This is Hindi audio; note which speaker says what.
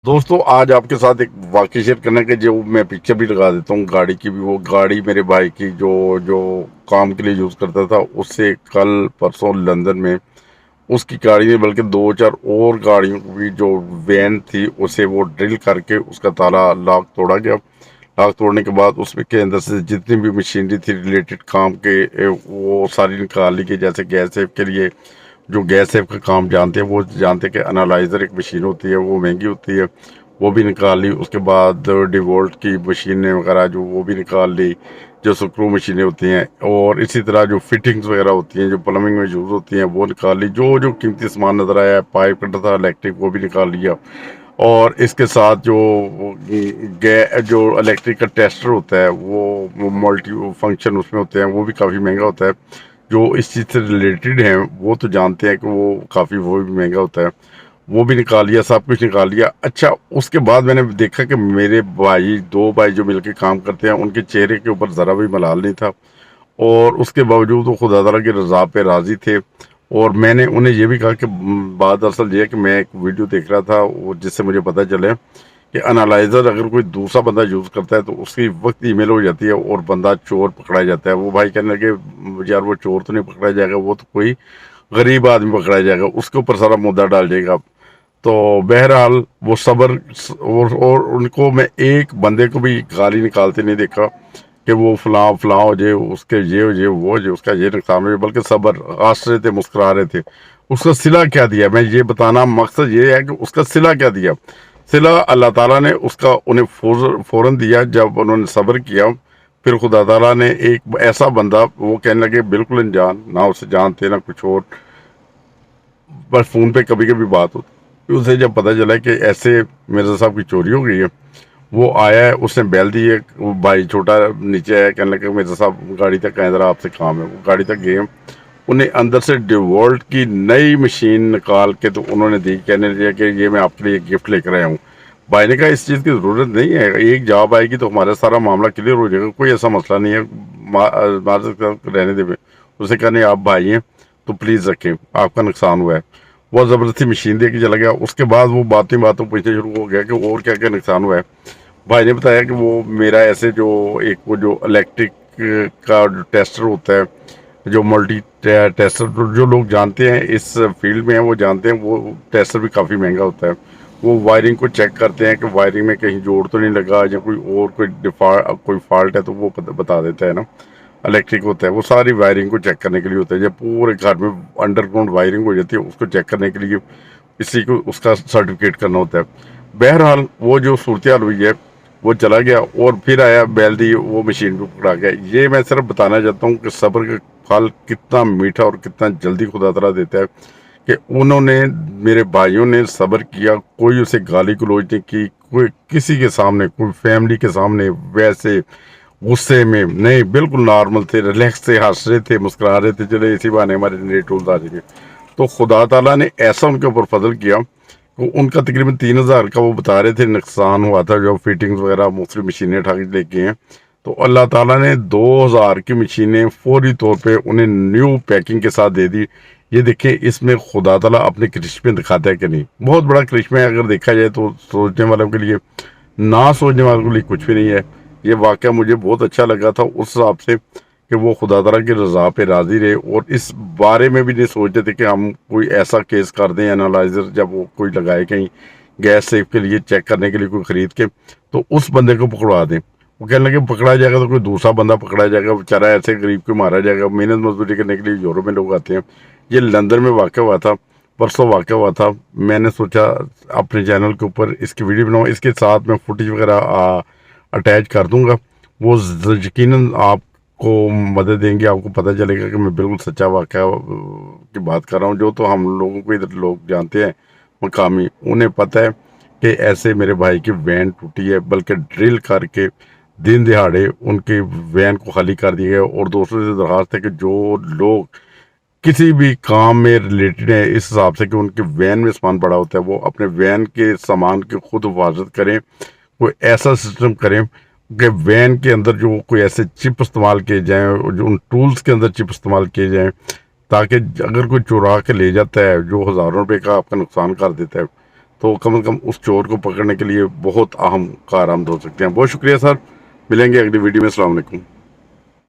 Speaker 1: दोस्तों आज आपके साथ एक वाक़या शेयर करना है कि जो मैं पिक्चर भी लगा देता हूँ गाड़ी की भी। वो गाड़ी मेरे भाई की जो जो काम के लिए यूज़ करता था, उससे कल परसों लंदन में उसकी गाड़ी ने बल्कि 2-4 और गाड़ियों को भी जो वैन थी उसे वो ड्रिल करके उसका ताला लॉक तोड़ा गया। लॉक तोड़ने के बाद उसमें के अंदर से जितनी भी मशीनरी थी रिलेटेड काम के वो सारी निकाल ली गई। जैसे गैस सेफ के लिए जो गैस सेफ का काम जानते हैं वो जानते हैं कि एनालाइज़र एक मशीन होती है, वो महंगी होती है, वो भी निकाल ली। उसके बाद डिवोल्ट की मशीनें वगैरह जो वो भी निकाल ली, जो स्क्रू मशीनें होती हैं। और इसी तरह जो फिटिंग्स वगैरह होती हैं जो प्लम्बिंग में यूज़ होती हैं वो निकाल ली। जो जो कीमती सामान नज़र आया, पाइप कटर था इलेक्ट्रिक, वो भी निकाल लिया। और इसके साथ जो जो इलेक्ट्रिक का टेस्टर होता है वो मल्टी फंक्शन उसमें होते हैं, वो भी काफ़ी महंगा होता है। जो इस चीज़ से रिलेटेड हैं वो तो जानते हैं कि वो काफ़ी वो भी महंगा होता है, वो भी निकाल लिया, सब कुछ निकाल लिया। अच्छा, उसके बाद मैंने देखा कि मेरे भाई 2 भाई जो मिलके काम करते हैं उनके चेहरे के ऊपर ज़रा भी मलाल नहीं था, और उसके बावजूद वो खुदा ताला की रज़ा पे राज़ी थे। और मैंने उन्हें ये भी कहा कि बात दरअसल ये है कि मैं एक वीडियो देख रहा था वो जिससे मुझे पता चले कि एनालाइज़र अगर कोई दूसरा बंदा यूज़ करता है तो उसकी वक्त ईमेल हो जाती है और बंदा चोर पकड़ा जाता है। वो भाई कहने लगे यार वो चोर तो नहीं पकड़ा जाएगा, वो तो कोई गरीब आदमी पकड़ा जाएगा, उसके ऊपर सारा मुद्दा डाल देगा। तो बहरहाल वो सब्र और उनको मैं एक बंदे को भी गाली निकालते नहीं देखा कि वो फलां फलां हो जाए, उसके ये हो जाए, वो हो जाए, उसका ये नुकसान हो जाए, बल्कि सब्र, हंस रहे थे, मुस्कुरा रहे थे। उसका सिला क्या दिया, मैं ये बताना मकसद ये है कि उसका सिला क्या दिया। सिला अल्लाह ताला ने उसका उन्हें फ़ौरन दिया जब उन्होंने सब्र किया। फिर खुदा ताला ने एक ऐसा बंदा, वो कहने लगे बिल्कुल अनजान, ना उसे जानते ना कुछ और, बस फ़ोन पे कभी-कभी बात होती। फिर उसे जब पता चला कि ऐसे मिर्ज़ा साहब की चोरी हो गई है, वो आया है, उसने बैल दी है। वो भाई छोटा नीचे आया, कहने लगा मिर्ज़ा साहब गाड़ी तक आएँ ज़रा, आपसे काम है। वो गाड़ी तक गए, उन्हें अंदर से डिवोल्ट की नई मशीन निकाल के तो उन्होंने दी, कहने लगे कि ये मैं आपके लिए गिफ्ट लेकर आया हूँ। भाई ने कहा इस चीज़ की ज़रूरत नहीं है, एक जॉब आएगी तो हमारा सारा मामला क्लियर हो जाएगा, कोई ऐसा मसला नहीं है, मार्जिन के साथ रहने दें। उसे कहा नहीं, आप भाई हैं तो प्लीज़ रखें, आपका नुकसान हुआ है। वो ज़बरदस्ती मशीन दे के चला गया। उसके बाद वो बातें बातों पूछना शुरू हो गया कि और क्या क्या नुकसान हुआ है। भाई ने बताया कि वो मेरा ऐसे जो एक वो जो इलेक्ट्रिक का जो टेस्टर होता है, जो मल्टी टेस्टर, जो लोग जानते हैं इस फील्ड में हैं वो जानते हैं, वो टेस्टर भी काफ़ी महंगा होता है। वो वायरिंग को चेक करते हैं कि वायरिंग में कहीं जोड़ तो नहीं लगा, या कोई और कोई फॉल्ट है तो वो बता देता है ना। इलेक्ट्रिक होता है, वो सारी वायरिंग को चेक करने के लिए होता है। जब पूरे घर में अंडरग्राउंड वायरिंग हो जाती है उसको चेक करने के लिए इसी को उसका सर्टिफिकेट करना होता है। बहरहाल वो जो सूरत हाल हुई है, वो चला गया और फिर आया बैल दी, वो मशीन को पकड़ा गया। ये मैं सिर्फ बताना चाहता हूँ कि सब्र का फल कितना मीठा और कितना जल्दी खुदा तआला देता है। कि उन्होंने, मेरे भाइयों ने सब्र किया, कोई उसे गाली गलौज नहीं की, कोई किसी के सामने, कोई फैमिली के सामने वैसे गुस्से में नहीं, बिल्कुल नॉर्मल थे, रिलैक्स थे, हंस रहे थे, मुस्कुरा रहे थे, चले इसी बहाने हमारे नए टूल्स आ जाएंगे। तो खुदा ताला ने ऐसा उनके ऊपर फजल किया। तो उनका तकरीबन 3,000 का वो बता रहे थे नुकसान हुआ था, जो फिटिंग्स वगैरह मुख्तलिफ मशीनें उठा के लेके हैं। तो अल्लाह ताला ने 2,000 की मशीनें फौरी तौर पे उन्हें न्यू पैकिंग के साथ दे दी। ये देखें, इसमें खुदा ताला अपने करिश्मे दिखाता है कि नहीं। बहुत बड़ा करिश्मा है अगर देखा जाए तो, सोचने वालों के लिए, ना सोचने वालों के लिए कुछ भी नहीं है। ये वाक़या मुझे बहुत अच्छा लगा था उस हिसाब से कि वो खुदा तआला की रज़ा पे राज़ी रहे, और इस बारे में भी नहीं सोचते थे कि हम कोई ऐसा केस कर दें, एनालाइज़र जब वो कोई लगाए कहीं गैस सेफ के लिए चेक करने के लिए कोई ख़रीद के, तो उस बंदे को पकड़वा दें। वो कहने लगे पकड़ा जाएगा तो कोई दूसरा बंदा पकड़ा जाएगा, बेचारा ऐसे गरीब को मारा जाएगा। मेहनत मजदूरी करने के लिए यूरोप में लोग आते हैं। ये लंदन में वाक़या हुआ था, परसों वाक़या हुआ था। मैंने सोचा अपने चैनल के ऊपर इसकी वीडियो बनाऊँ, इसके साथ मैं फुटेज वगैरह अटैच कर दूँगा। वो यकीनन आपको मदद देंगे, आपको पता चलेगा कि मैं बिल्कुल सच्चा वाक़या की बात कर रहा हूँ। जो तो हम लोगों को इधर लोग जानते हैं मकामी, उन्हें पता है कि ऐसे मेरे भाई की वैन टूटी है, बल्कि ड्रिल करके दिन दिहाड़े उनकी वैन को खाली कर दिया गया। और दोस्तों से दरख्वास्त है कि जो लोग किसी भी काम में रिलेटेड है इस हिसाब से कि उनके वैन में सामान पड़ा होता है, वो अपने वैन के सामान की खुद हिफाजत करें। कोई ऐसा सिस्टम करें कि वैन के अंदर जो कोई ऐसे चिप इस्तेमाल किए जाएं, जो उन टूल्स के अंदर चिप इस्तेमाल किए जाएं, ताकि अगर कोई चुरा के ले जाता है जो हज़ारों रुपए का आपका नुकसान कर देता है, तो कम से कम उस चोर को पकड़ने के लिए बहुत अहम कारआमद हो सकते हैं। बहुत शुक्रिया सर, मिलेंगे अगली वीडियो में। अस्सलाम वालेकुम।